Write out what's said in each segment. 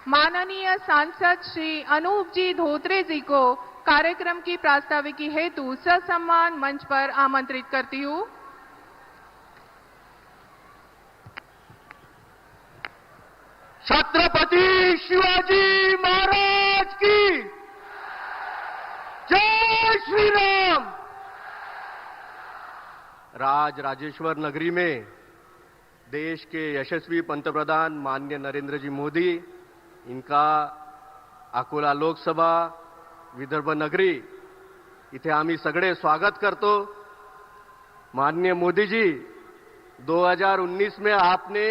माननीय सांसद श्री अनूप जी धोत्रे जी को कार्यक्रम की प्रास्ताविकी हेतु ससम्मान मंच पर आमंत्रित करती हूँ। छत्रपति शिवाजी महाराज की जय श्री राम। राजेश्वर नगरी में देश के यशस्वी पंतप्रधान माननीय नरेंद्र जी मोदी, इनका अकोला लोकसभा विदर्भ नगरी इथे आम्ही सगळे स्वागत करतो। माननीय मोदी जी, 2019 में आपने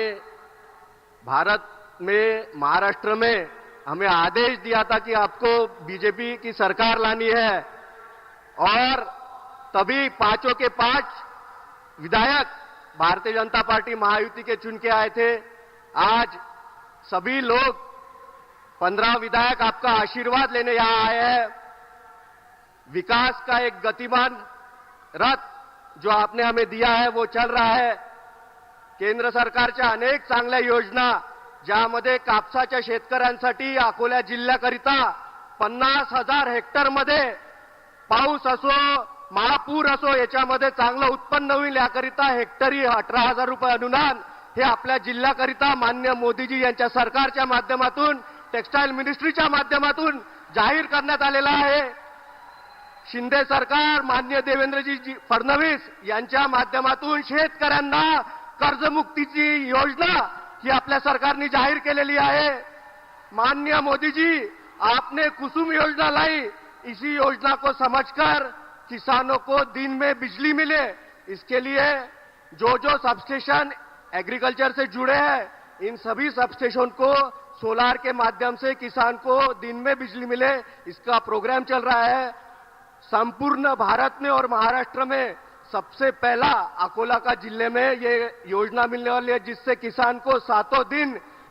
भारत में महाराष्ट्र में हमें आदेश दिया था कि आपको बीजेपी की सरकार लानी है और तभी पांचों के पांच विधायक भारतीय जनता पार्टी महायुति के चुन के आए थे। आज सभी लोग 15 विधायक आपका आशीर्वाद लेने यहां आए हैं। विकास का एक गतिमान रथ जो आपने हमें दिया है वो चल रहा है। केंद्र सरकारच्या अनेक चांगल्या योजना, ज्यामध्ये कापसाच्या शेतकऱ्यांसाठी अकोला जिल्ह्याकरिता 50,000 हेक्टरमध्ये पाऊस असो, महापूर असो, याच्यामध्ये चांगलं उत्पन्न होईल याकरिता हेक्टरी 18,000 रुपये अनुदान हे आपल्या जिल्ह्याकरिता माननीय मोदीजी यांच्या सरकारच्या माध्यमातून, टेक्सटाईल मिनिस्ट्रीच्या माध्यमातून जाहीर करण्यात आलेला आहे। शिंदे सरकार माननीय देवेंद्रजी फडणवीस यांच्या माध्यमातून शेतकऱ्यांना कर्जमुक्तीची योजना ही आपल्या सरकारने जाहीर केलेली आहे। माननीय मोदी जी, आपने कुसुम योजना लाई, इसी योजना को समझकर किसानों को दिन में बिजली मिले, इसके लिए जो सबस्टेशन एग्रीकल्चर से जुड़े हैं, इन सभी सबस्टेशन को सोलार के माध्यम से किसान को दिन में बिजली मिले, इसका प्रोग्राम चल रहा है। संपूर्ण भारत में और महाराष्ट्र में सबसे पहला अकोला का जिले में ये योजना मिलने वाली है, जिससे किसान को 7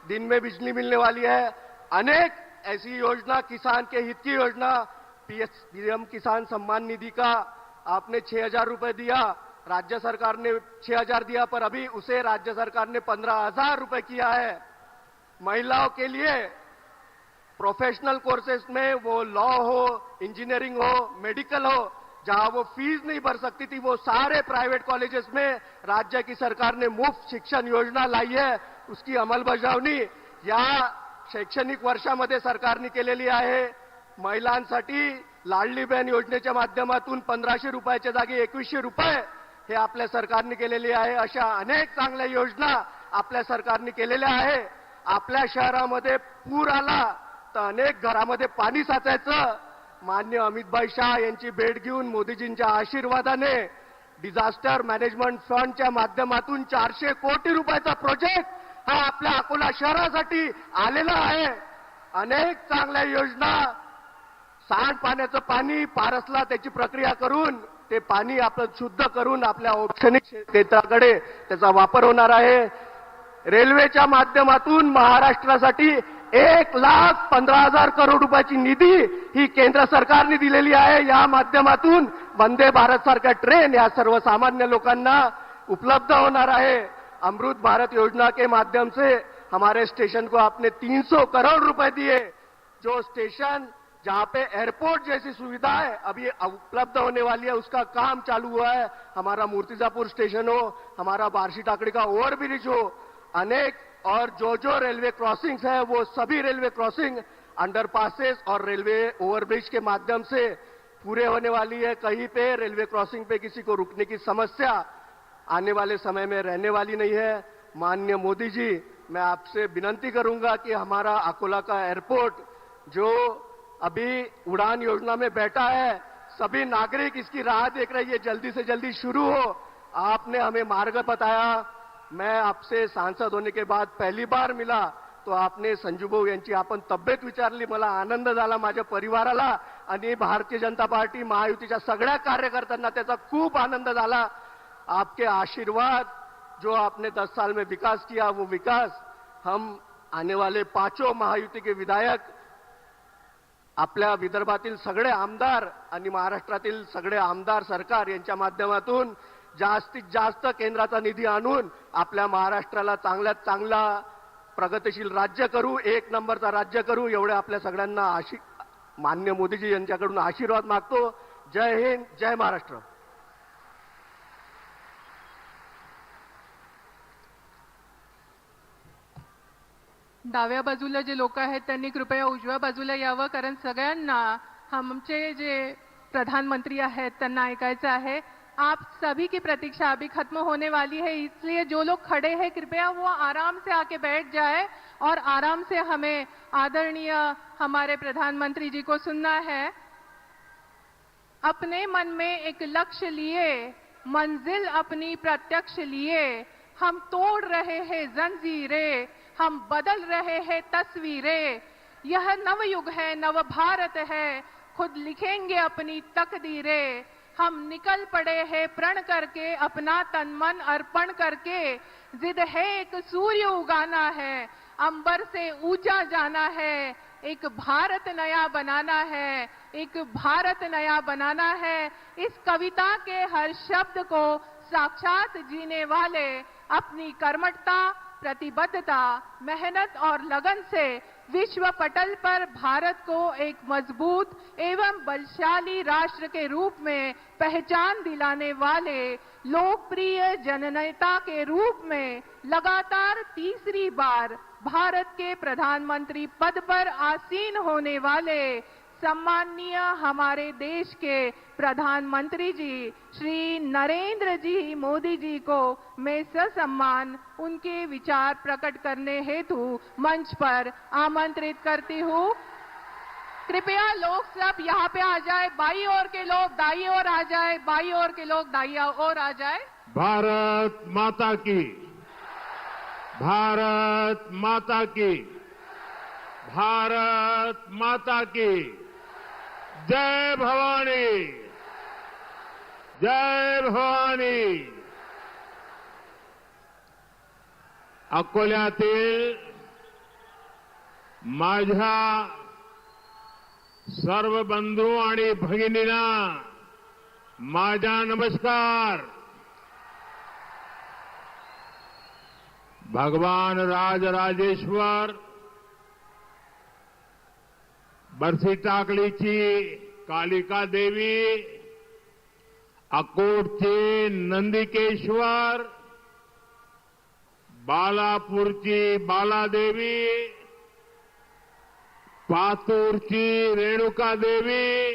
दिन में बिजली मिलने वाली है। अनेक ऐसी योजना, किसान के हित की योजना, पीएम किसान सम्मान निधि का आपने 6,000 रुपए दिया, राज्य सरकार ने 6,000 दिया, पर अभी उसे राज्य सरकार ने 15,000 रुपए किया है। महिलाओं के लिए प्रोफेशनल कोर्सेस में, वो लॉ हो, इंजीनियरिंग हो, मेडिकल हो, जहां वो फीस नहीं भर सकती थी, वो सारे प्राइवेट कॉलेजेस में राज्य की सरकार ने मुफ्त शिक्षण योजना लाई है। उसकी अंमलबजावणी या शैक्षणिक वर्षामध्ये सरकारने केलेली आहे। महिलांसाठी लाडली बहीण योजनेच्या माध्यमातून 1,500 रुपयाच्या जागी 2,100 रुपये हे आपल्या सरकारने केलेली आहे। अशा अनेक चांगल्या योजना आपल्या सरकारने केलेल्या आहे। आपल्या शहरामध्ये पूर आला तर अनेक घरामध्ये पाणी साचायचं, माननीय अमितभाई शाह यांची भेट घेऊन मोदीजींच्या आशीर्वादाने डिझास्टर मॅनेजमेंट फंडच्या माध्यमातून 400 कोटी रुपयाचा प्रोजेक्ट हा आपल्या अकोला शहरासाठी आलेला आहे। अनेक चांगल्या योजना, सांडपाण्याचं पाणी पारसला त्याची प्रक्रिया करून ते पाणी आपण शुद्ध करून आपल्या औष्णिक क्षेत्राकडे त्याचा वापर होणार आहे। रेल्वेच्या माध्यमातून महाराष्ट्रासाठी 1,15,000 करोड रुपयाची निधी ही केंद्र सरकारने दिलेली आहे। या माध्यमातून वंदे भारत सारख्या ट्रेन या सर्वसामान्य लोकांना उपलब्ध होणार आहे। अमृत भारत योजना के माध्यम से हमारे स्टेशन को आपने 300 करोड़ रुपए दिए। जो स्टेशन जहां पे एयरपोर्ट जैसी सुविधा है अभी उपलब्ध होने वाली है, उसका काम चालू हुआ है। हमारा मूर्तिजापुर स्टेशन हो, हमारा बार्शी टाकड़ी का ओवरब्रिज हो, अनेक और जो रेलवे क्रॉसिंग्स है वो सभी रेलवे क्रॉसिंग, अंडरपासेस और रेलवे ओवरब्रिज के माध्यम से पूरे होने वाली है। कहीं पे रेलवे क्रॉसिंग पे किसी को रुकने की समस्या आने वाले समय में रहने वाली नहीं है। माननीय मोदी जी, मैं आपसे विनती करूंगा कि हमारा अकोला का एयरपोर्ट जो अभी उड़ान योजना में बैठा है, सभी नागरिक इसकी राह देख रही है, जल्दी से जल्दी शुरू हो। आपने हमें मार्ग बताया। मैं आपसे सांसद होने के बाद पहली बार मिला तो आपने संजूभाऊ यांची आपण तब्येत विचारली, मला आनंद झाला, माझ्या परिवाराला आणि भारतीय जनता पार्टी महायुतीच्या सगळ्या कार्यकर्त्यांना त्याचा खूप आनंद झाला। आपके आशीर्वाद, जो आपने 10 साल में विकास किया, वो विकास हम आने वाले 5 महायुति के विधायक, आपल्या विदर्भातील सगळे आमदार आणि महाराष्ट्रातील सगळे आमदार सरकार यांच्या माध्यमातून जास्तीत जास्त केंद्राचा निधी आणून आपल्या महाराष्ट्राला चांगल्यात चांगला प्रगतिशील राज्य करू, एक नंबरचा राज्य करू, एवढे आपल्या सगळ्यांना मान्य मोदीजी यांच्याकडून आशीर्वाद मागतो. जय हिंद, जय महाराष्ट्र. डाव्या बाजूला जे लोक आहेत त्यांनी कृपया उजव्या बाजूला यावं, कारण सगळ्यांना आमचे जे प्रधानमंत्री आहेत त्यांना ऐकायचं आहे. आप सभी की प्रतीक्षा अभी खत्म होने वाली है, इसलिए जो लोग खड़े हैं कृपया वो आराम से आके बैठ जाए और आराम से हमें आदरणीय हमारे प्रधानमंत्री जी को सुनना है. अपने मन में एक लक्ष्य लिए, मंजिल अपनी प्रत्यक्ष लिए, हम तोड़ रहे हैं जंजीरें, हम बदल रहे हैं तस्वीरें. यह नवयुग है, नव भारत है, खुद लिखेंगे अपनी तकदीरें. हम निकल पड़े हैं प्रण करके, अपना तन मन अर्पण करके. जिद है एक सूर्य उगाना है, अंबर से ऊंचा जाना है. एक भारत नया बनाना है, एक भारत नया बनाना है. इस कविता के हर शब्द को साक्षात जीने वाले अपनी कर्मठता, प्रतिबद्धता, मेहनत और लगन से विश्व पटल पर भारत को एक मजबूत एवं बलशाली राष्ट्र के रूप में पहचान दिलाने वाले लोकप्रिय जननेता के रूप में लगातार तीसरी बार भारत के प्रधानमंत्री पद पर आसीन होने वाले सम्माननीय हमारे देश के प्रधानमंत्री जी श्री नरेंद्र जी मोदी जी को मैं ससम्मान उनके विचार प्रकट करने हेतु मंच पर आमंत्रित करती हूँ. कृपया लोग सब यहाँ पे आ जाए. बाई ओर के लोग दाई ओर आ जाए, बाई ओर के लोग दाई ओर आ जाए. भारत माता की, भारत माता की, भारत माता की. जय भवानी, जय भवानी. अकोल्यातील माझ्या सर्व बंधू आणि भगिनींना माझा नमस्कार. भगवान राजराजेश्वर बरसी टाकलीची कालिका देवी, अकोटचे नंदिकेश्वर, बालापूरची बालादेवी, पातूरची रेणुका देवी,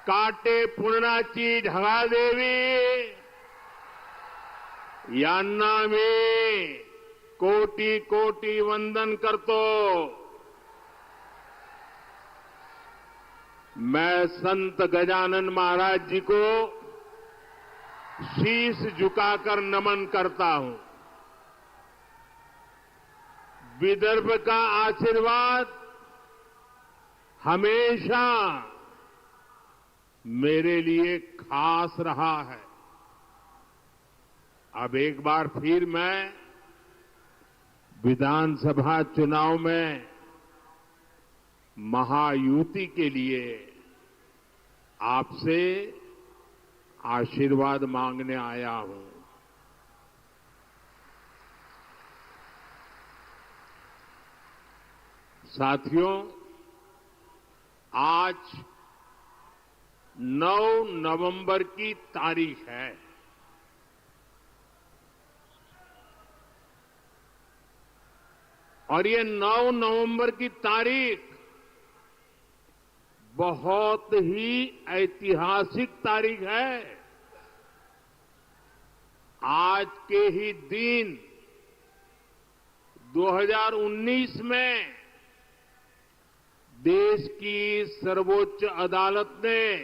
काटेपूर्णाची ढगादेवी यांना मी कोटी कोटी वंदन करतो. मैं संत गजानन महाराज जी को शीश झुकाकर नमन करता हूं. विदर्भ का आशीर्वाद हमेशा मेरे लिए खास रहा है. अब एक बार फिर मैं विधानसभा चुनाव में महायुति के लिए आपसे आशीर्वाद मांगने आया हूं. साथियों, आज 9 नवंबर की तारीख है. और ये 9 नवंबर की तारीख बहुत ही ऐतिहासिक तारीख है. आज के ही दिन 2019 में देश की सर्वोच्च अदालत ने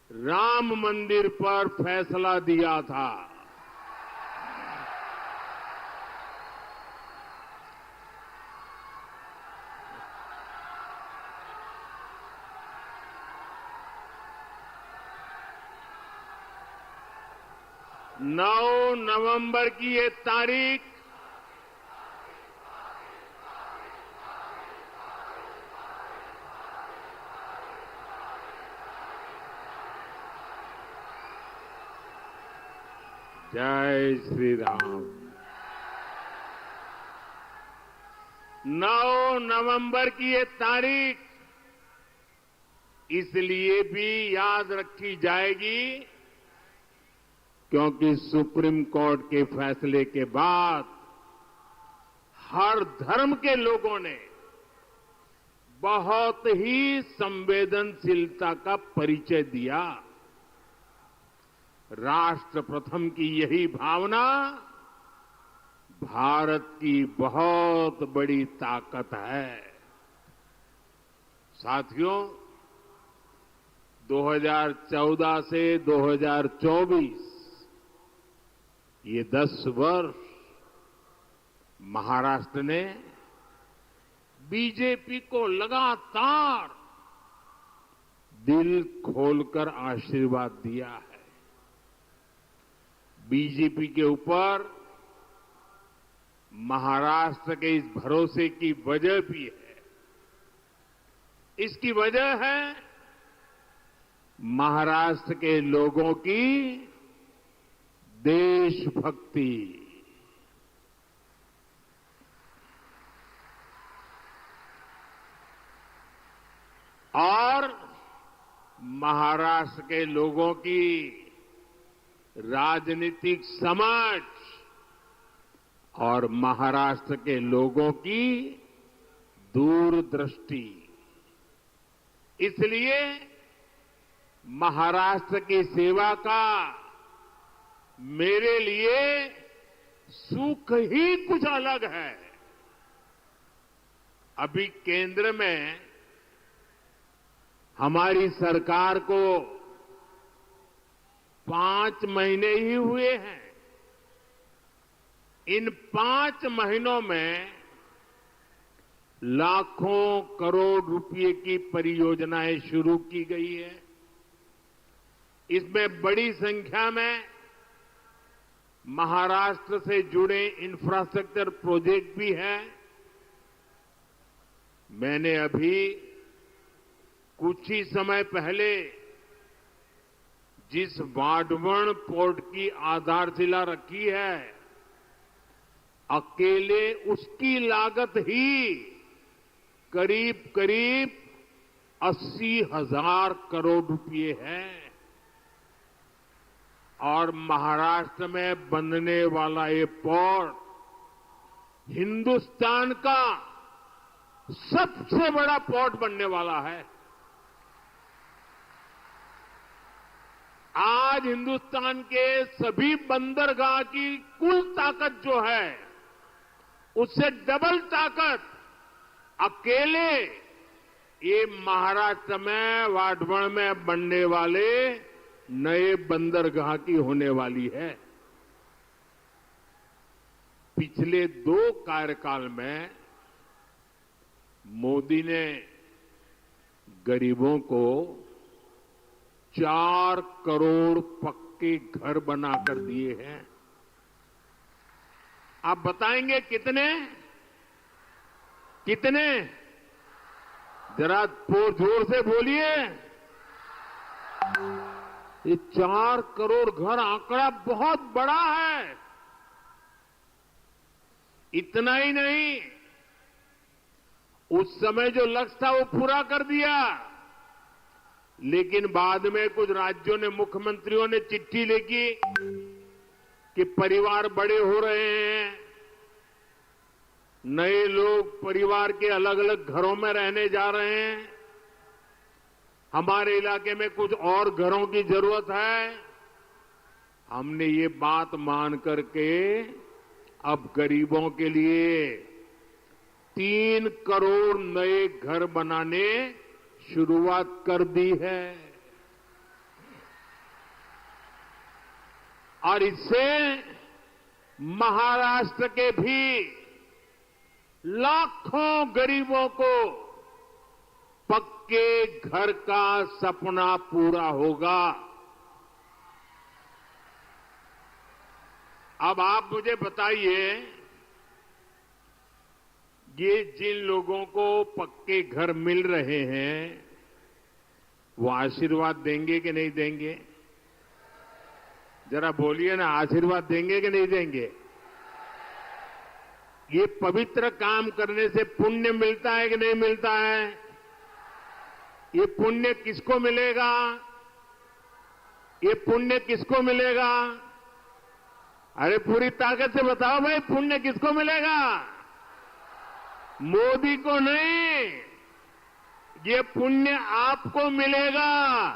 राम मंदिर पर फैसला दिया था. नौ नवंबर की ये तारीख जय श्री राम. 9 नवंबर की ये तारीख इसलिए भी याद रखी जाएगी क्योंकि सुप्रीम कोर्ट के फैसले के बाद हर धर्म के लोगों ने बहुत ही संवेदनशीलता का परिचय दिया। राष्ट्र प्रथम की यही भावना भारत की बहुत बड़ी ताकत है। साथियों, 2014 से 2024 ये 10 वर्ष महाराष्ट्र ने बीजेपी को लगातार दिल खोलकर आशीर्वाद दिया है। बीजेपी के ऊपर महाराष्ट्र के इस भरोसे की वजह भी है। इसकी वजह है महाराष्ट्र के लोगों की देशभक्ति। और महाराष्ट्र के लोगों की राजनीतिक समझ और महाराष्ट्र के लोगों की दूरदृष्टि। इसलिए महाराष्ट्र की सेवा का मेरे लिए सुख ही कुछ अलग है। अभी केंद्र में हमारी सरकार को 5 महीने ही हुए हैं। इन 5 महीनों में लाखों करोड़ रुपए की परियोजनाएं शुरू की गई है। इसमें बड़ी संख्या में महाराष्ट्र से जुड़े इंफ्रास्ट्रक्चर प्रोजेक्ट भी हैं। मैंने अभी कुछ ही समय पहले जिस वाढवण पोर्ट की आधारशिला रखी है, अकेले उसकी लागत ही करीब करीब 80,000 करोड़ रुपए है। और महाराष्ट्र में बनने वाला ये पोर्ट हिंदुस्तान का सबसे बड़ा पोर्ट बनने वाला है। आज हिंदुस्तान के सभी बंदरगाह की कुल ताकत जो है, उससे डबल ताकत अकेले ये महाराष्ट्र में वाढवण में बनने वाले नए बंदरगाह की होने वाली है। पिछले 2 कार्यकाल में मोदी ने गरीबों को 4 करोड़ पक्के घर बनाकर दिए हैं। आप बताएंगे कितने? कितने? जरा जोर से बोलिए। ये 4 करोड़ घर आंकड़ा बहुत बड़ा है। इतना ही नहीं, उस समय जो लक्ष्य था वो पूरा कर दिया, लेकिन बाद में कुछ राज्यों ने, मुख्यमंत्रियों ने चिट्ठी लिखी कि परिवार बड़े हो रहे हैं, नए लोग परिवार के अलग अलग घरों में रहने जा रहे हैं, हमारे इलाके में कुछ और घरों की जरूरत है। हमने ये बात मान करके अब गरीबों के लिए 3 करोड़ नए घर बनाने शुरुआत कर दी है। और इससे महाराष्ट्र के भी लाखों गरीबों को पक्के घर का सपना पूरा होगा। अब आप मुझे बताइए, ये जिन लोगों को पक्के घर मिल रहे हैं, वो आशीर्वाद देंगे कि नहीं देंगे? जरा बोलिए ना, आशीर्वाद देंगे कि नहीं देंगे? ये पवित्र काम करने से पुण्य मिलता है कि नहीं मिलता है? ये पुण्य किसको मिलेगा? ये पुण्य किसको मिलेगा? अरे पूरी ताकत से बताओ भाई, पुण्य किसको मिलेगा? मोदी को नहीं, ये पुण्य आपको मिलेगा,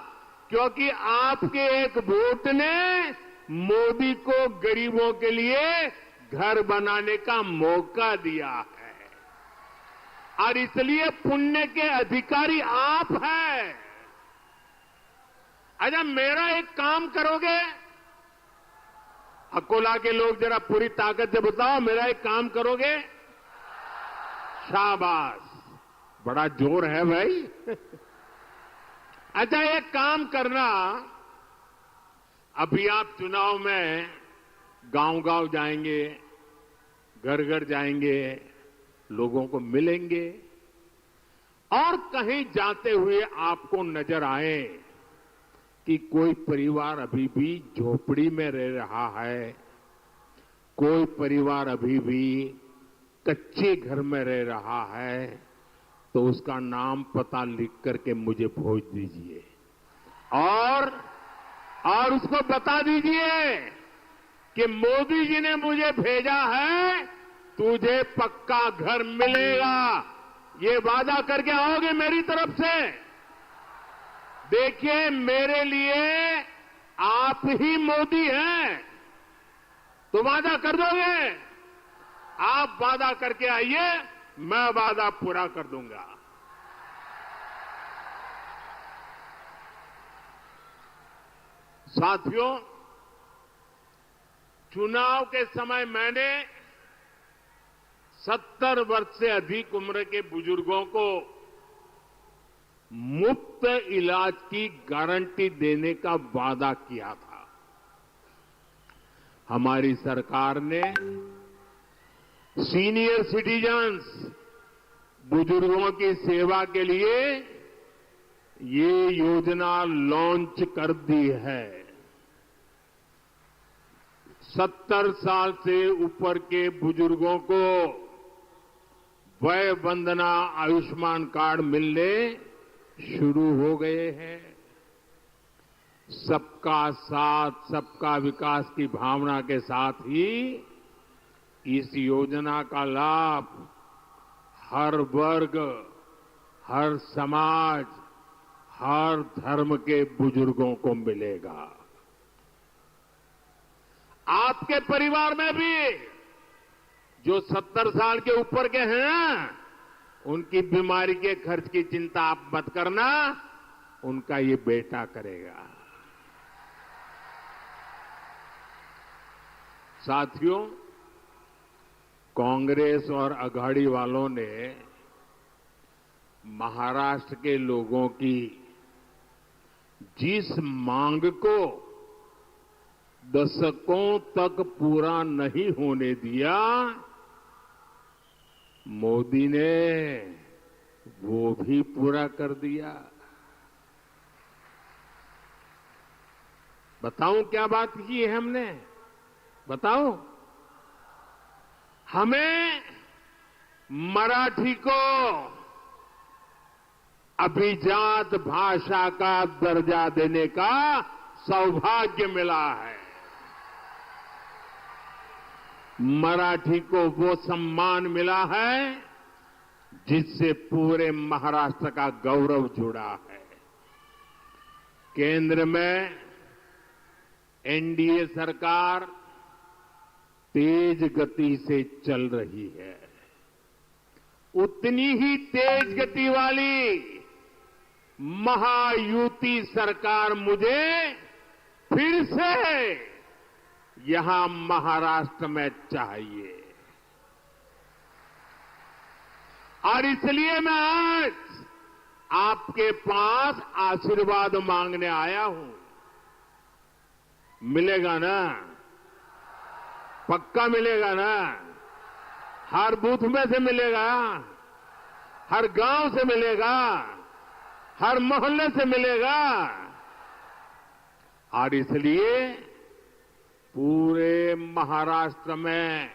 क्योंकि आपके एक वोट ने मोदी को गरीबों के लिए घर बनाने का मौका दिया है, और इसलिए पुण्य के अधिकारी आप हैं। अच्छा, मेरा एक काम करोगे? अकोला के लोग जरा पूरी ताकत से बताओ, मेरा एक काम करोगे? शाबाश, बड़ा जोर है भाई। अच्छा, एक काम करना, अभी आप चुनाव में गांव-गांव जाएंगे, घर-घर जाएंगे, लोगों को मिलेंगे, और कहीं जाते हुए आपको नजर आए कि कोई परिवार अभी भी झोपड़ी में रह रहा है, कोई परिवार अभी भी कच्चे घर में रह रहा है, तो उसका नाम पता लिख करके मुझे भेज दीजिए, और उसको बता दीजिए कि मोदी जी ने मुझे भेजा है, तुझे पक्का घर मिलेगा, ये वादा करके आओगे मेरी तरफ से? देखिए, मेरे लिए आप ही मोदी हैं, तो वादा कर दोगे? आप वादा करके आइए, मैं वादा पूरा कर दूंगा। साथियों, चुनाव के समय मैंने 70 वर्ष से अधिक उम्र के बुजुर्गों को मुफ्त इलाज की गारंटी देने का वादा किया था। हमारी सरकार ने सीनियर सिटीजन्स, बुजुर्गों की सेवा के लिए ये योजना लॉन्च कर दी है। 70 साल से ऊपर के बुजुर्गों को वय वंदना आयुष्मान कार्ड मिलने शुरू हो गए हैं। सबका साथ, सबका विकास की भावना के साथ ही इस योजना का लाभ हर वर्ग, हर समाज, हर धर्म के बुजुर्गों को मिलेगा। आपके परिवार में भी जो 70 साल के ऊपर के हैं, उनकी बीमारी के खर्च की चिंता आप मत करना, उनका ये बेटा करेगा। साथियों, कांग्रेस और अघाड़ी वालों ने महाराष्ट्र के लोगों की जिस मांग को दशकों तक पूरा नहीं होने दिया, मोदी ने वो भी पूरा कर दिया। बताऊं क्या बात की है हमने? बताओ। हमें मराठी को अभिजात भाषा का दर्जा देने का सौभाग्य मिला है। मराठी को वो सम्मान मिला है जिससे पूरे महाराष्ट्र का गौरव जुड़ा है। केंद्र में एनडीए सरकार तेज गति से चल रही है। उतनी ही तेज गति वाली महायुति सरकार मुझे फिर से यहां महाराष्ट्र में चाहिए, और इसलिए मैं आज आपके पास आशीर्वाद मांगने आया हूं। मिलेगा ना? पक्का मिलेगा ना? हर बूथ में से मिलेगा, हर गांव से मिलेगा, हर मोहल्ले से मिलेगा। और इसलिए पूरे महाराष्ट्र में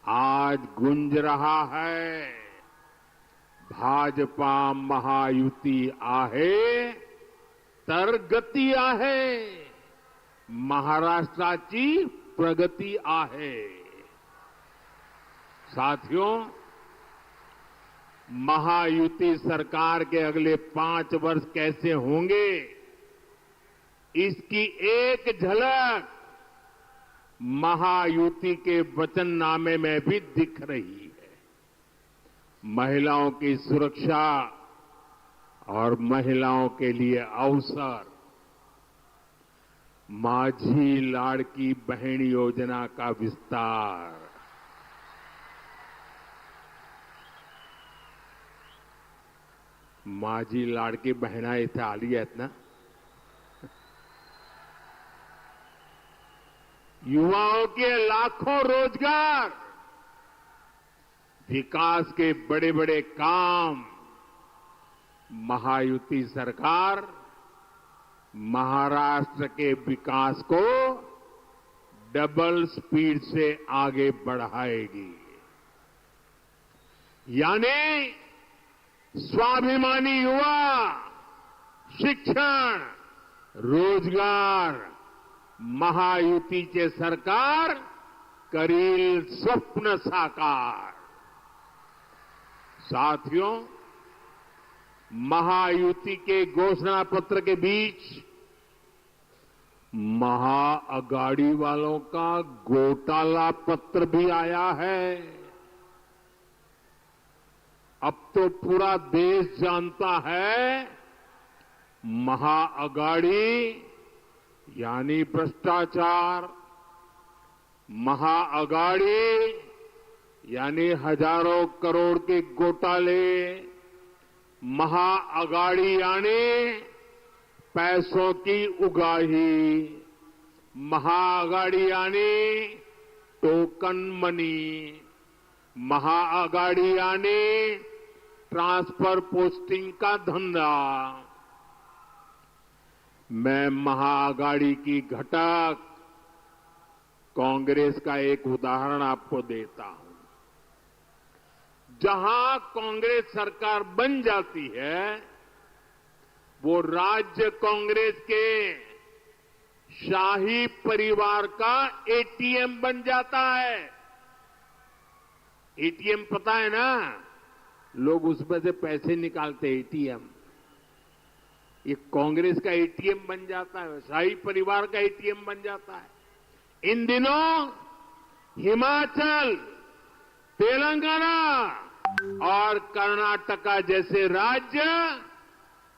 आज आज गूंज रहा है, भाजपा महायुती आहे तर गती आहे, महाराष्ट्राची प्रगती आहे. साथियों, महायुति सरकार के अगले 5 वर्ष कैसे होंगे, इसकी एक झलक महायुति के वचननामे में भी दिख रही है. महिलाओं की सुरक्षा और महिलाओं के लिए अवसर, माझी लाड़की बहन योजना का विस्तार, माझी लाडकी बहिणा इथे आली आहेत ना. युवाओं के लाखों रोजगार, विकास के बड़े बड़े काम, महायुति सरकार महाराष्ट्र के विकास को डबल स्पीड से आगे बढ़ाएगी. यानी स्वाभिमानी युवा, शिक्षण, रोजगार, महायुतीचे सरकार करील स्वप्न साकार. साथियों, महायुति के घोषणा पत्र के बीच महाअगाड़ी वालों का घोटाला पत्र भी आया है. अब तो पूरा देश जानता है, महाअगाड़ी यानी भ्रष्टाचार, महाअगाड़ी यानी हजारों करोड़ के घोटाले, महाअगाड़ी यानी पैसों की उगाही, महाअगाड़ी यानी टोकन मनी, महाअगाड़ी यानी ट्रांसफर पोस्टिंग का धंधा. मैं महाअगाड़ी की घटक कांग्रेस का एक उदाहरण आपको देता हूं. जहां कांग्रेस सरकार बन जाती है, वो राज्य कांग्रेस के शाही परिवार का एटीएम बन जाता है. एटीएम पता है ना, लोग उसमें से पैसे निकालते हैं. एटीएम ये कांग्रेस का एटीएम बन जाता है, शाही परिवार का एटीएम बन जाता है. इन दिनों हिमाचल, तेलंगाना और कर्नाटका जैसे राज्य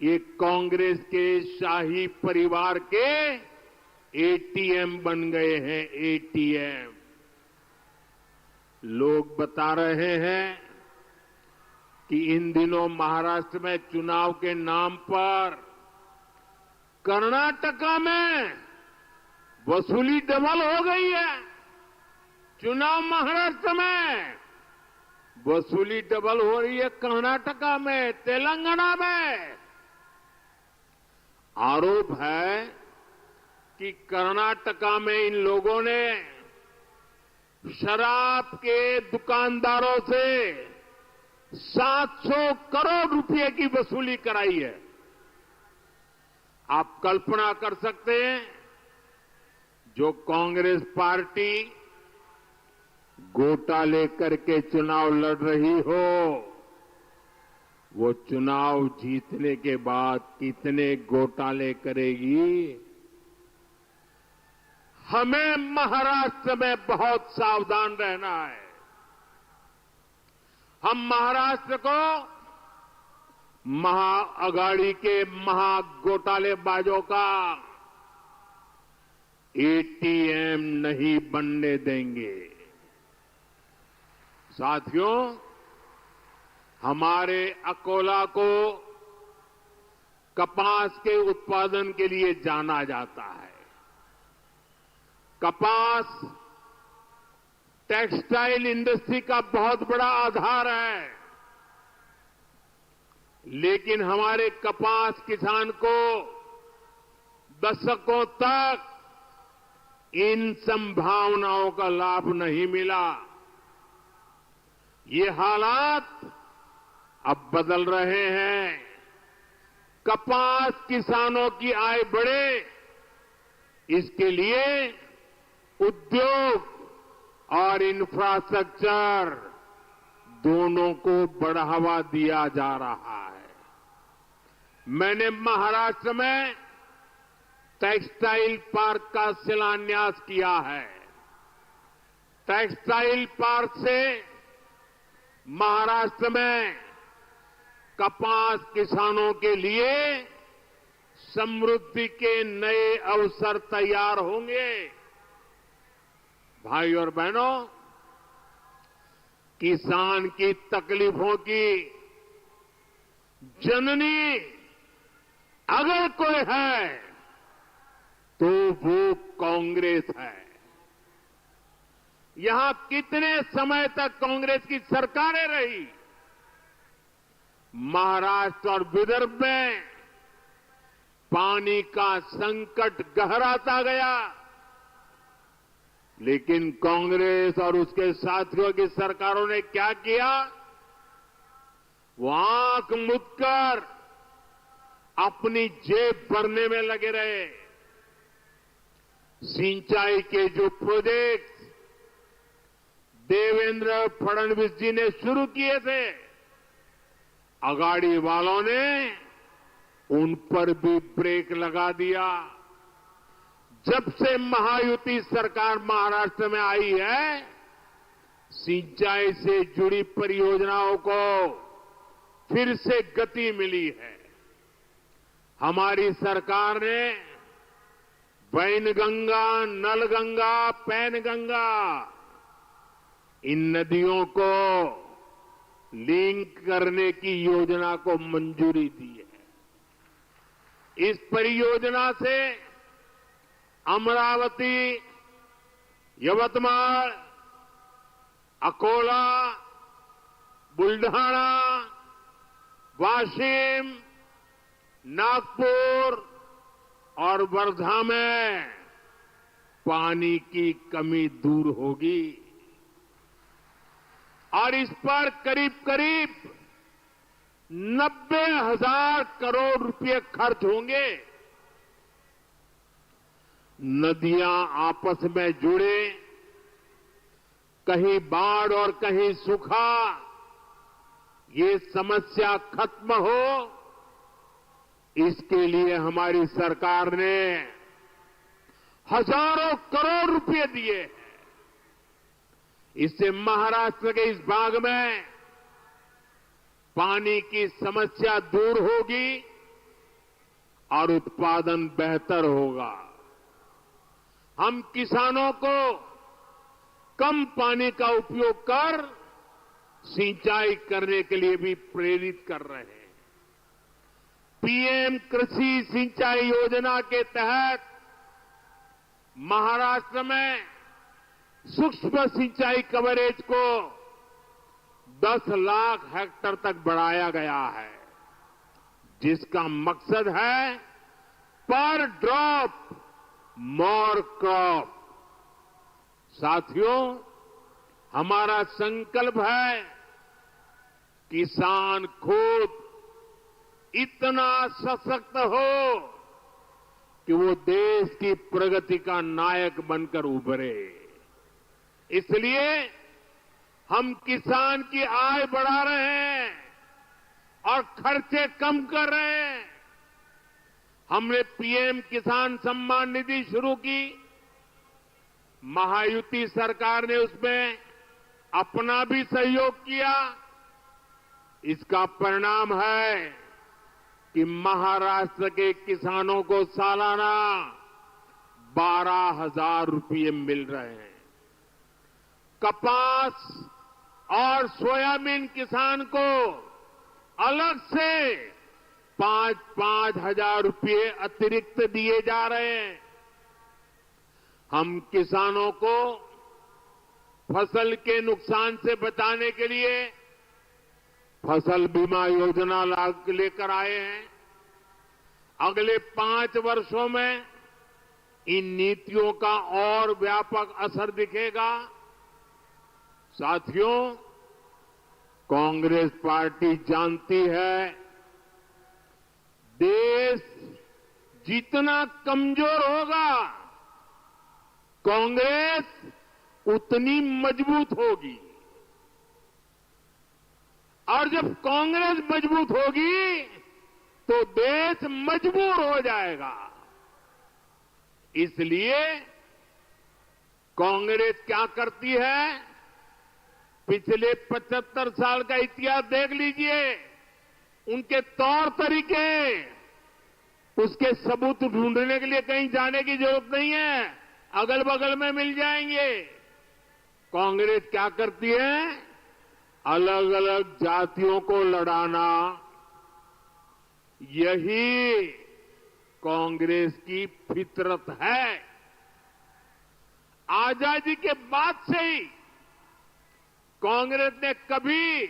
ये कांग्रेस के शाही परिवार के एटीएम बन गए हैं. एटीएम. लोग बता रहे हैं कि इन दिनों महाराष्ट्र में चुनाव के नाम पर कर्नाटका में वसूली डबल हो गई है. चुनाव महाराष्ट्र में, वसूली डबल हो रही है कर्नाटका में, तेलंगाना में. आरोप है कि कर्नाटका में इन लोगों ने शराब के दुकानदारों से 700 करोड़ रुपए की वसूली कराई है. आप कल्पना कर सकते हैं, जो कांग्रेस पार्टी घोटाले करके चुनाव लड़ रही हो, वो चुनाव जीतने के बाद कितने घोटाले करेगी. हमें महाराष्ट्र में बहुत सावधान रहना है. हम महाराष्ट्र को महाअगाड़ी के महाघोटालेबाजों का एटीएम नहीं बनने देंगे. साथियों, हमारे अकोला को कपास के उत्पादन के लिए जाना जाता है. कपास टेक्सटाइल इंडस्ट्री का बहुत बड़ा आधार है, लेकिन हमारे कपास किसान को दशकों तक इन संभावनाओं का लाभ नहीं मिला. ये हालात अब बदल रहे हैं। कपास किसानों की आय बढ़े, इसके लिए उद्योग और इंफ्रास्ट्रक्चर दोनों को बढ़ावा दिया जा रहा है। मैंने महाराष्ट्र में टेक्सटाइल पार्क का शिलान्यास किया है। टेक्सटाइल पार्क से महाराष्ट्र में कपास किसानों के लिए समृद्धि के नए अवसर तैयार होंगे। भाई और बहनों, किसान की तकलीफों की जननी अगर कोई है तो वो कांग्रेस है। यहां कितने समय तक कांग्रेस की सरकारें रही। महाराष्ट्र और विदर्भ में पानी का संकट गहराता गया, लेकिन कांग्रेस और उसके साथियों की सरकारों ने क्या किया? वो आंख मूंदकर अपनी जेब भरने में लगे रहे। सिंचाई के जो प्रोजेक्ट देवेंद्र फडणवीस जी ने शुरू किए थे, अगाड़ी वालों ने उन पर भी ब्रेक लगा दिया। जब से महायुति सरकार महाराष्ट्र में आई है, सिंचाई से जुड़ी परियोजनाओं को फिर से गति मिली है। हमारी सरकार ने वैनगंगा, नलगंगा, पैनगंगा इन नदियों को लिंक करने की योजना को मंजूरी दी है। इस परियोजना से अमरावती, यवतमाळ, अकोला, बुल्ढाणा, वाशिम, नागपुर और वर्धा में पानी की कमी दूर होगी और इस पर करीब करीब 90,000 करोड़ रुपए खर्च होंगे। नदियां आपस में जुड़े, कहीं बाढ़ और कहीं सूखा, ये समस्या खत्म हो, इसके लिए हमारी सरकार ने हजारों करोड़ रुपए दिए हैं। इससे महाराष्ट्र के इस भाग में पानी की समस्या दूर होगी और उत्पादन बेहतर होगा। हम किसानों को कम पानी का उपयोग कर सिंचाई करने के लिए भी प्रेरित कर रहे हैं। पीएम कृषि सिंचाई योजना के तहत महाराष्ट्र में सूक्ष्म सिंचाई कवरेज को 10 लाख हेक्टेयर तक बढ़ाया गया है, जिसका मकसद है पर ड्रॉप मोर क्रॉप। साथियों, हमारा संकल्प है किसान खुद इतना सशक्त हो कि वो देश की प्रगति का नायक बनकर उभरे। इसलिए हम किसान की आय बढ़ा रहे हैं और खर्चे कम कर रहे हैं। हमने पीएम किसान सम्मान निधि शुरू की। महायुति सरकार ने उसमें अपना भी सहयोग किया। इसका परिणाम है कि महाराष्ट्र के किसानों को सालाना 12,000 रुपये मिल रहे हैं। कपास और सोयाबीन किसान को अलग से 5-5 हजार रुपये अतिरिक्त दिए जा रहे हैं। हम किसानों को फसल के नुकसान से बचाने के लिए फसल बीमा योजना लेकर आए हैं। अगले 5 वर्षों में इन नीतियों का और व्यापक असर दिखेगा। साथियों, कांग्रेस पार्टी जानती है देश जितना कमजोर होगा कांग्रेस उतनी मजबूत होगी और जब कांग्रेस मजबूत होगी तो देश मजबूर हो जाएगा। इसलिए कांग्रेस क्या करती है, पिछले 75 साल का इतिहास देख लीजिए, उनके तौर तरीके, उसके सबूत ढूंढने के लिए कहीं जाने की जरूरत नहीं है, अगल बगल में मिल जाएंगे। कांग्रेस क्या करती है, अलग अलग जातियों को लड़ाना, यही कांग्रेस की फितरत है। आजादी के बाद से ही कांग्रेस ने कभी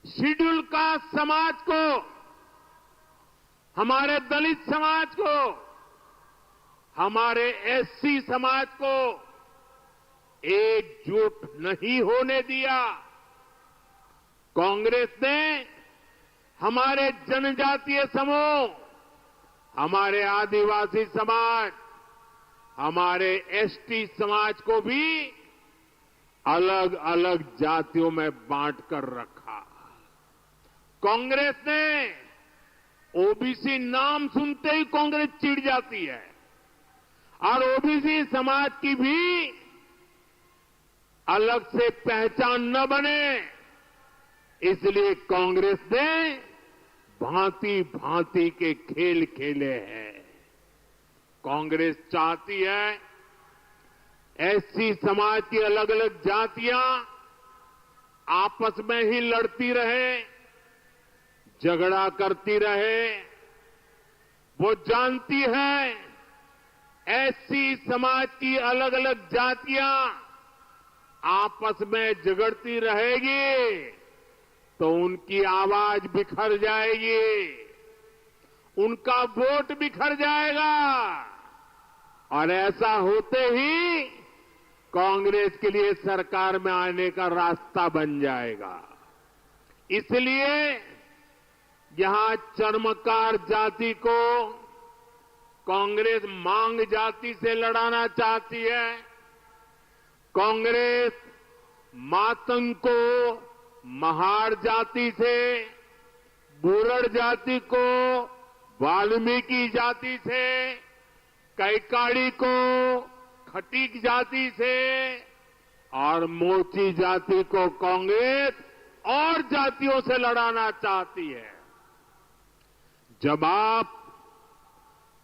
शेड्यूल कास्ट समाज को, हमारे दलित समाज को, हमारे एससी समाज को एकजुट नहीं होने दिया। कांग्रेस ने हमारे जनजातीय समूह, हमारे आदिवासी समाज, हमारे एसटी समाज को भी अलग अलग जातियों में बांट कर रखा। कांग्रेस ने ओबीसी नाम सुनते ही कांग्रेस चिढ़ जाती है और ओबीसी समाज की भी अलग से पहचान न बने, इसलिए कांग्रेस ने भांति भांति के खेल खेले हैं। कांग्रेस चाहती है एससी समाज की अलग अलग जातियां आपस में ही लड़ती रहे, झगड़ा करती रहे। वो जानती है एससी समाज की अलग अलग जातियां आपस में झगड़ती रहेगी तो उनकी आवाज बिखर जाएगी, उनका वोट बिखर जाएगा और ऐसा होते ही कांग्रेस के लिए सरकार में आने का रास्ता बन जाएगा। इसलिए यहां चर्मकार जाति को कांग्रेस मांग जाति से लड़ाना चाहती है। कांग्रेस मातंग को महार जाति से, बुरड़ जाति को वाल्मीकि जाति से, कैकाड़ी को खटीक जाति से और मोची जाति को कांग्रेस और जातियों से लड़ाना चाहती है। जब आप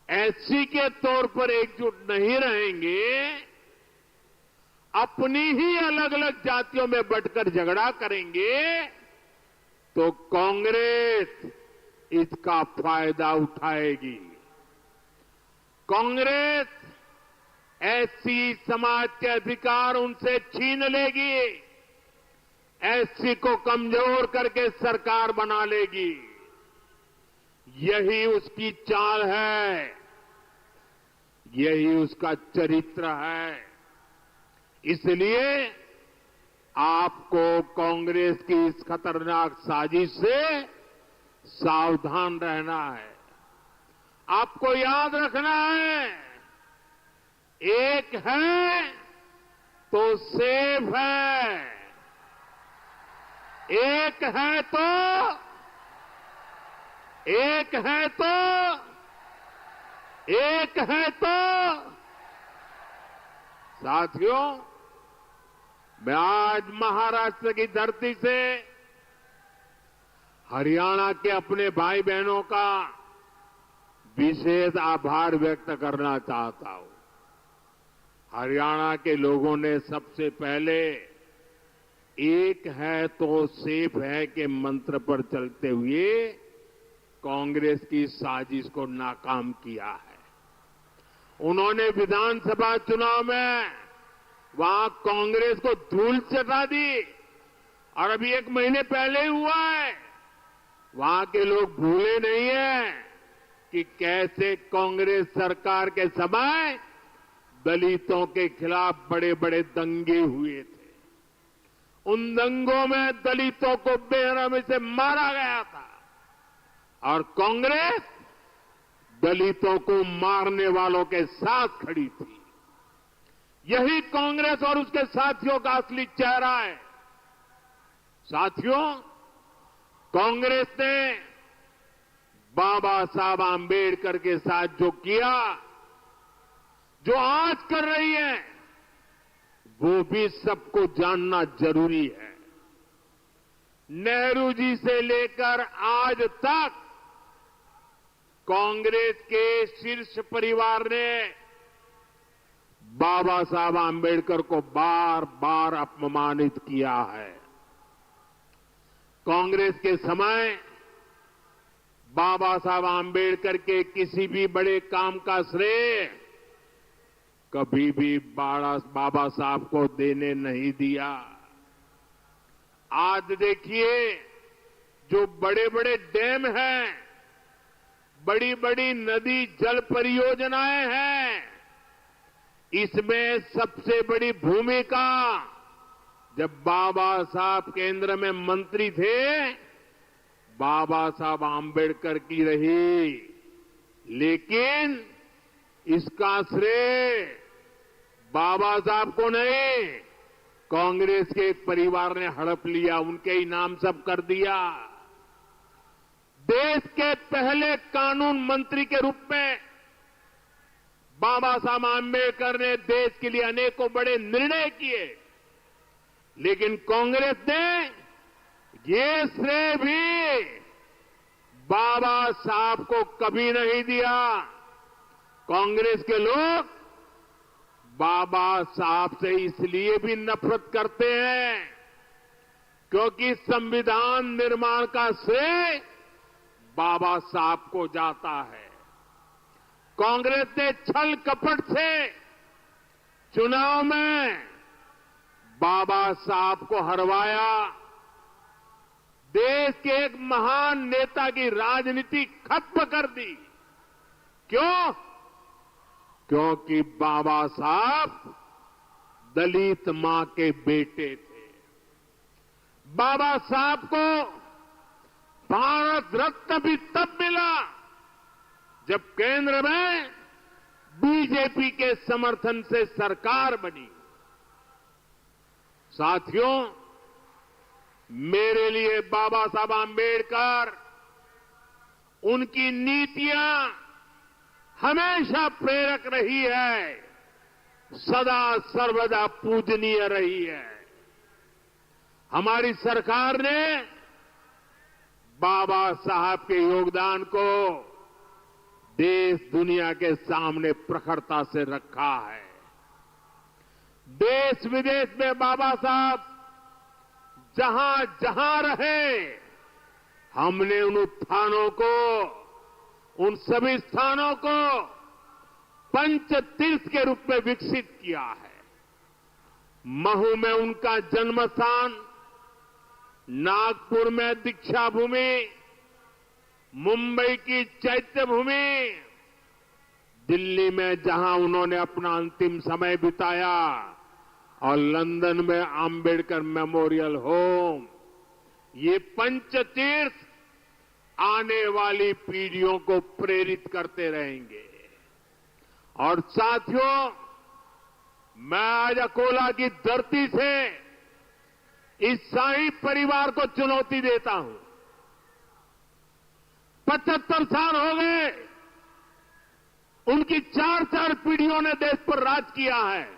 एससी के तौर पर एकजुट नहीं रहेंगे, अपनी ही अलग अलग जातियों में बंटकर झगड़ा करेंगे तो कांग्रेस इसका फायदा उठाएगी। कांग्रेस एससी समाज के अधिकार उनसे छीन लेगी, एससी को कमजोर करके सरकार बना लेगी। यही उसकी चाल है, यही उसका चरित्र है। इसलिए आपको कांग्रेस की इस खतरनाक साजिश से सावधान रहना है। आपको याद रखना है, एक है तो सेफ है, एक है तो साथियों, मैं आज महाराष्ट्र की धरती से हरियाणा के अपने भाई बहनों का विशेष आभार व्यक्त करना चाहता हूं। हरियाणा के लोगों ने सबसे पहले एक है तो सेफ है के मंत्र पर चलते हुए कांग्रेस की साजिश को नाकाम किया है। उन्होंने विधानसभा चुनाव में वहां कांग्रेस को धूल चटा दी और अभी 1 महीने पहले हुआ है। वहां के लोग भूले नहीं हैं कि कैसे कांग्रेस सरकार के समय दलितों के खिलाफ बड़े बड़े दंगे हुए थे। उन दंगों में दलितों को बेरहमी से मारा गया था और कांग्रेस दलितों को मारने वालों के साथ खड़ी थी। यही कांग्रेस और उसके साथियों का असली चेहरा है। साथियों, कांग्रेस ने बाबा साहब आंबेडकर के साथ जो किया, जो आज कर रही है, वो भी सबको जानना जरूरी है। नेहरू जी से लेकर आज तक कांग्रेस के शीर्ष परिवार ने बाबा साहब आंबेडकर को बार बार अपमानित किया है। कांग्रेस के समय बाबा साहब आंबेडकर के किसी भी बड़े काम का श्रेय कभी भी बाबा साहब को देने नहीं दिया। आज देखिए, जो बड़े बड़े डैम हैं, बड़ी बड़ी नदी जल परियोजनाएं हैं, इसमें सबसे बड़ी भूमिका जब बाबा साहब केंद्र में मंत्री थे, बाबा साहब आंबेडकर की रही। लेकिन इसका श्रेय बाबा साहब को नहीं, कांग्रेस के एक परिवार ने हड़प लिया, उनके ही नाम सब कर दिया। देश के पहले कानून मंत्री के रूप में बाबा साहब आंबेडकर ने देश के लिए अनेकों बड़े निर्णय किए, लेकिन कांग्रेस ने ये श्रेय भी बाबा साहब को कभी नहीं दिया। कांग्रेस के लोग बाबा साहब से इसलिए भी नफरत करते हैं क्योंकि संविधान निर्माण का श्रेय बाबा साहब को जाता है। कांग्रेस ने छल कपट से चुनाव में बाबा साहब को हरवाया। देश के एक महान नेता की राजनीति खत्म कर दी। क्यों? क्योंकि बाबा साहब दलित मां के बेटे थे। बाबा साहब को भारत रत्न भी तब मिला जब केंद्र में बीजेपी के समर्थन से सरकार बनी। साथियों, मेरे लिए बाबा साहब आंबेडकर, उनकी नीतियां हमेशा प्रेरक रही है, सदा सर्वदा पूजनीय रही है। हमारी सरकार ने बाबा साहब के योगदान को देश दुनिया के सामने प्रखरता से रखा है। देश विदेश में बाबा साहब जहां जहां रहे, हमने उन उत्थानों को, उन सभी स्थानों को पंच तीर्थ के रूप में विकसित किया है। महू में उनका जन्म स्थान, नागपुर में दीक्षा भूमि, मुंबई की चैत्य भूमि, दिल्ली में जहां उन्होंने अपना अंतिम समय बिताया, और लंदन में आंबेडकर मेमोरियल होम, ये पंच तीर्थ आने वाली पीढ़ियों को प्रेरित करते रहेंगे। और साथियों, मैं आज अकोला की धरती से इस शाही परिवार को चुनौती देता हूं। 75 साल हो गए, उनकी 4 पीढ़ियों ने देश पर राज किया है,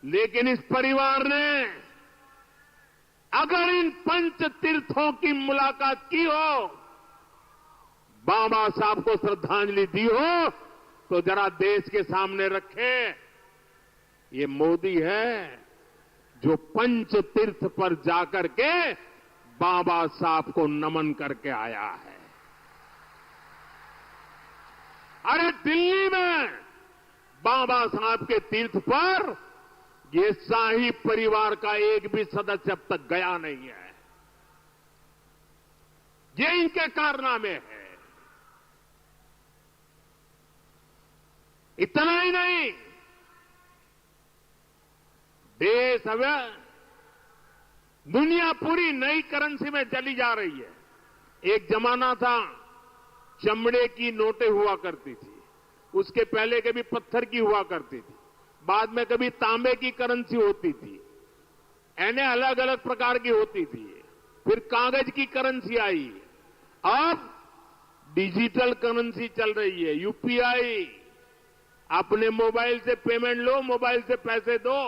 लेकिन इस परिवार ने अगर इन पंच तीर्थों की मुलाकात की हो, बाबा साहब को श्रद्धांजलि दी हो, तो जरा देश के सामने रखे। ये मोदी है जो पंच तीर्थ पर जाकर के बाबा साहब को नमन करके आया है। अरे दिल्ली में बाबा साहब के तीर्थ पर ये शाही परिवार का एक भी सदस्य अब तक गया नहीं है। ये इनके कारनामे है। इतना ही नहीं, देश अब दुनिया पूरी नई करेंसी में चली जा रही है। एक जमाना था चमड़े की नोटें हुआ करती थी, उसके पहले कभी पत्थर की हुआ करती थी, बाद में कभी तांबे की करेंसी होती थी, यानी अलग अलग प्रकार की होती थी। फिर कागज की करेंसी आई, अब डिजिटल करेंसी चल रही है, यूपीआई। अपने मोबाइल से पेमेंट लो, मोबाइल से पैसे दो।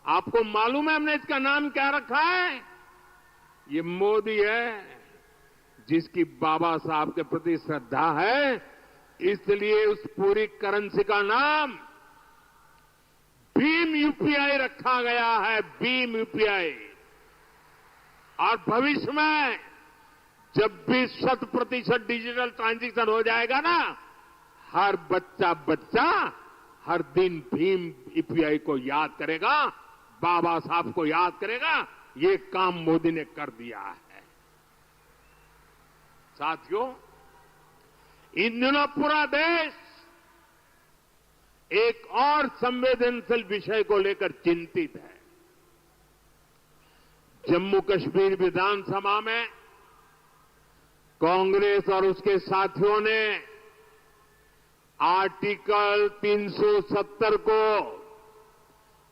आपको मालूम है हमने इसका नाम क्या रखा है? ये मोदी है, जिसकी बाबा साहब के प्रति श्रद्धा है, इसलिए उस पूरी करेंसी का नाम भीम यूपीआई रखा गया है, भीम यूपीआई। और भविष्य में जब भी 100% डिजिटल ट्रांजैक्शन हो जाएगा ना, हर बच्चा हर दिन भीम यूपीआई को याद करेगा, बाबा साहब को याद करेगा। ये काम मोदी ने कर दिया है। साथियों, इन दिनों पूरा देश एक और संवेदनशील विषय को लेकर चिंतित है। जम्मू कश्मीर विधानसभा में कांग्रेस और उसके साथियों ने आर्टिकल 370 को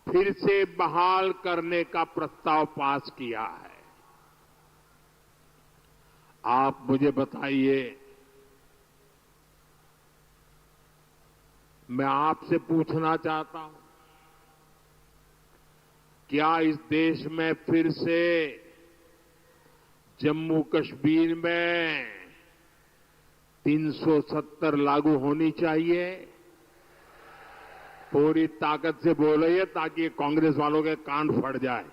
फिर से बहाल करने का प्रस्ताव पास किया है। आप मुझे बताइए, मैं आपसे पूछना चाहता हूं, क्या इस देश में फिर से जम्मू कश्मीर में 370 लागू होनी चाहिए? पूरी ताकत से बोलिए ताकि कांग्रेस वालों के कान फट जाए।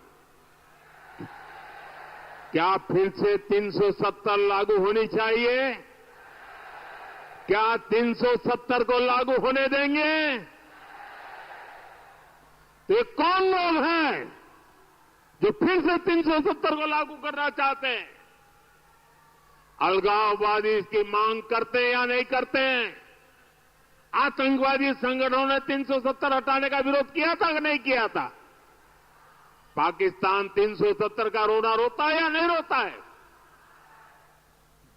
क्या फिर से 370 लागू होनी चाहिए? क्या 370 को लागू होने देंगे? तो ये कौन लोग हैं जो फिर से 370 को लागू करना चाहते हैं? अलगाववादी इसकी मांग करते हैं या नहीं करते हैं? आतंकवादी संगठनों ने 370 हटाने का विरोध किया था कि नहीं किया था? पाकिस्तान 370 का रोना रोता है या नहीं रोता है?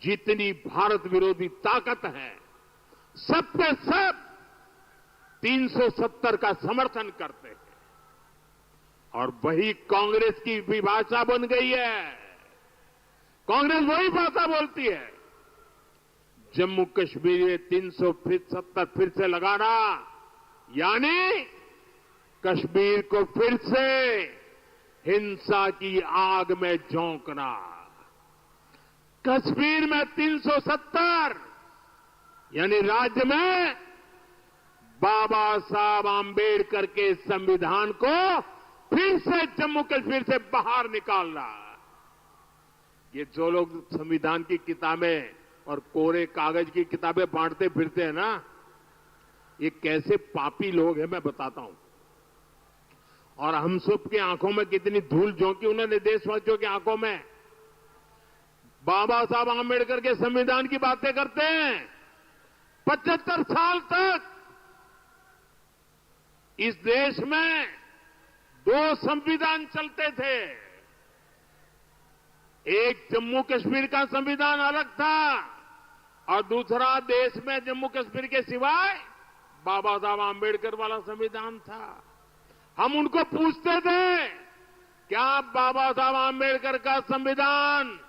जितनी भारत विरोधी ताकत है, सब के सब 370 का समर्थन करते हैं। और वही कांग्रेस की भी भाषा बन गई है। कांग्रेस वही भाषा बोलती है। जम्मू कश्मीर में 370 फिर से लगाना यानी कश्मीर को फिर से हिंसा की आग में झोंकना। कश्मीर में 370 यानी राज्य में बाबा साहब आंबेडकर के संविधान को फिर से जम्मू कश्मीर से बाहर निकालना। ये जो लोग संविधान की किताबें और कोरे कागज की किताबें बांटते फिरते हैं ना, ये कैसे पापी लोग हैं मैं बताता हूं। और हम सब की आंखों में कितनी धूल झोंकी उन्होंने देशवासियों की आंखों में। बाबा साहब आंबेडकर के संविधान की बातें करते हैं। 75 साल तक इस देश में 2 संविधान चलते थे। एक जम्मू कश्मीर का संविधान अलग था और दूसरा देश में जम्मू कश्मीर के सिवाय बाबा साहब आंबेडकर वाला संविधान था। हम उनको पूछते थे, क्या बाबा साहब आंबेडकर का संविधान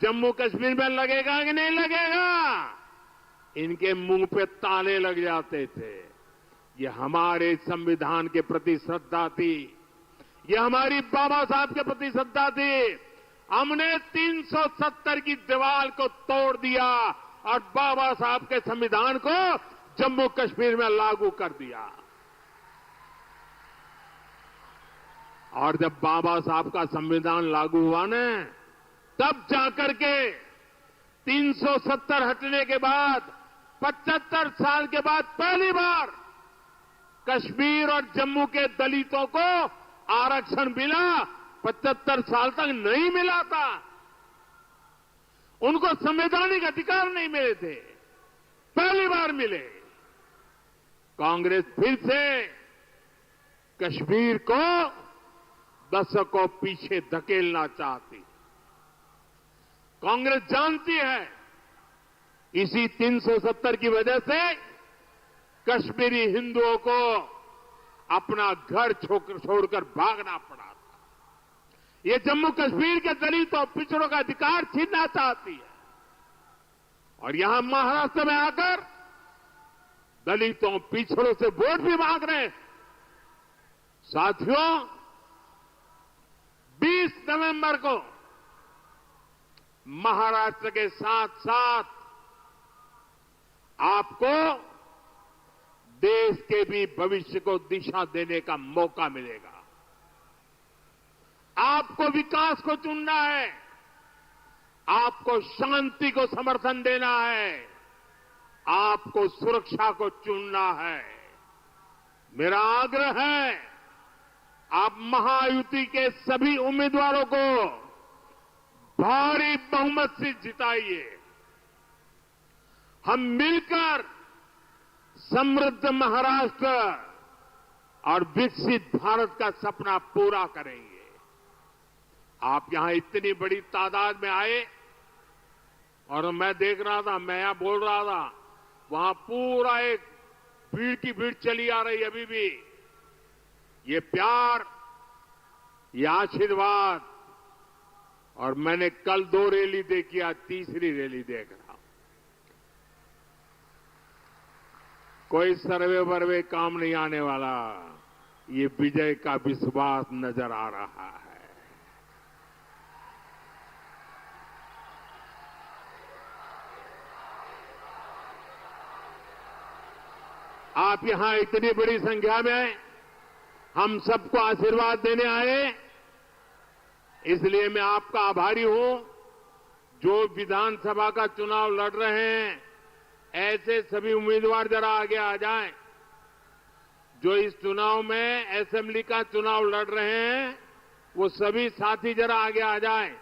जम्मू कश्मीर में लगेगा कि नहीं लगेगा? इनके मुंह पे ताले लग जाते थे। ये हमारे संविधान के प्रति श्रद्धा थी, ये हमारी बाबा साहब के प्रति श्रद्धा थी। हमने 370 की दीवार को तोड़ दिया और बाबा साहब के संविधान को जम्मू कश्मीर में लागू कर दिया। और जब बाबा साहब का संविधान लागू हुआ ना, तब जाकर के 370 हटने के बाद 75 साल के बाद पहली बार कश्मीर और जम्मू के दलितों को आरक्षण मिला। 75 साल तक नहीं मिला था। उनको संवैधानिक अधिकार नहीं मिले थे, पहली बार मिले। कांग्रेस फिर से कश्मीर को दशकों पीछे धकेलना चाहती। कांग्रेस जानती है इसी 370 की वजह से कश्मीरी हिंदुओं को अपना घर छोड़कर भागना पड़ा था। ये जम्मू कश्मीर के दलितों और पिछड़ों का अधिकार छीनना चाहती है और यहां महाराष्ट्र में आकर दलितों पिछड़ों से वोट भी मांग रहे हैं। साथियों, 20 नवंबर को महाराष्ट्र के साथ साथ आपको देश के भी भविष्य को दिशा देने का मौका मिलेगा। आपको विकास को चुनना है, आपको शांति को समर्थन देना है, आपको सुरक्षा को चुनना है। मेरा आग्रह है, आप महायुति के सभी उम्मीदवारों को भारी बहुमत से जिताइए। हम मिलकर समृद्ध महाराष्ट्र और विकसित भारत का सपना पूरा करेंगे। आप यहां इतनी बड़ी तादाद में आए और मैं देख रहा था, मैं यहां बोल रहा था, वहां पूरा एक भीड़ की भीड़ चली आ रही अभी भी। ये प्यार, ये आशीर्वाद, और मैंने कल 2 रैली देखी, आज तीसरी रैली देख रहा हूं। कोई सर्वे वर्वे काम नहीं आने वाला, ये विजय का विश्वास नजर आ रहा है। आप यहां इतनी बड़ी संख्या में हम सबको आशीर्वाद देने आए, इसलिए मैं आपका आभारी हूं। जो विधानसभा का चुनाव लड़ रहे हैं, ऐसे सभी उम्मीदवार जरा आगे आ जाएं। जो इस चुनाव में असेंबली का चुनाव लड़ रहे हैं, वो सभी साथी जरा आगे आ जाएं।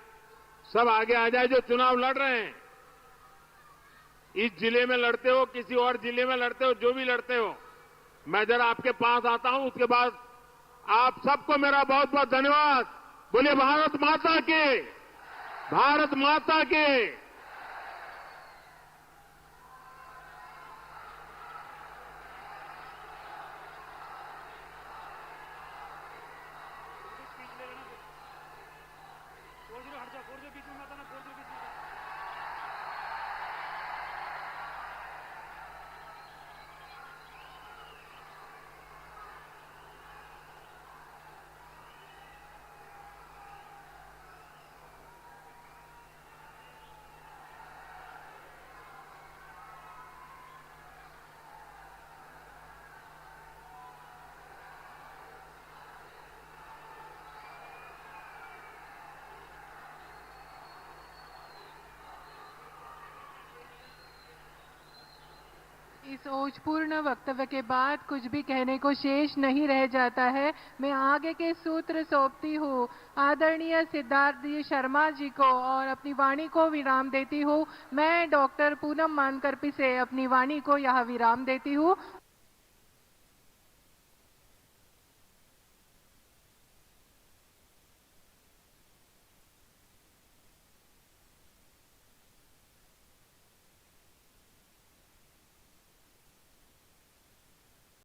सब आगे आ जाए जो चुनाव लड़ रहे हैं। इस जिले में लड़ते हो, किसी और जिले में लड़ते हो, जो भी लड़ते हो, मैं जरा आपके पास आता हूं। उसके बाद आप सबको मेरा बहुत बहुत धन्यवाद। बोलिए भारत माता की, भारत माता की। इस ओजपूर्ण वक्तव्य के बाद कुछ भी कहने को शेष नहीं रह जाता है। मैं आगे के सूत्र सौंपती हूँ आदरणीय सिद्धार्थ जी शर्मा जी को और अपनी वाणी को विराम देती हूँ। मैं डॉक्टर पूनम मानकरपी से अपनी वाणी को यह विराम देती हूँ।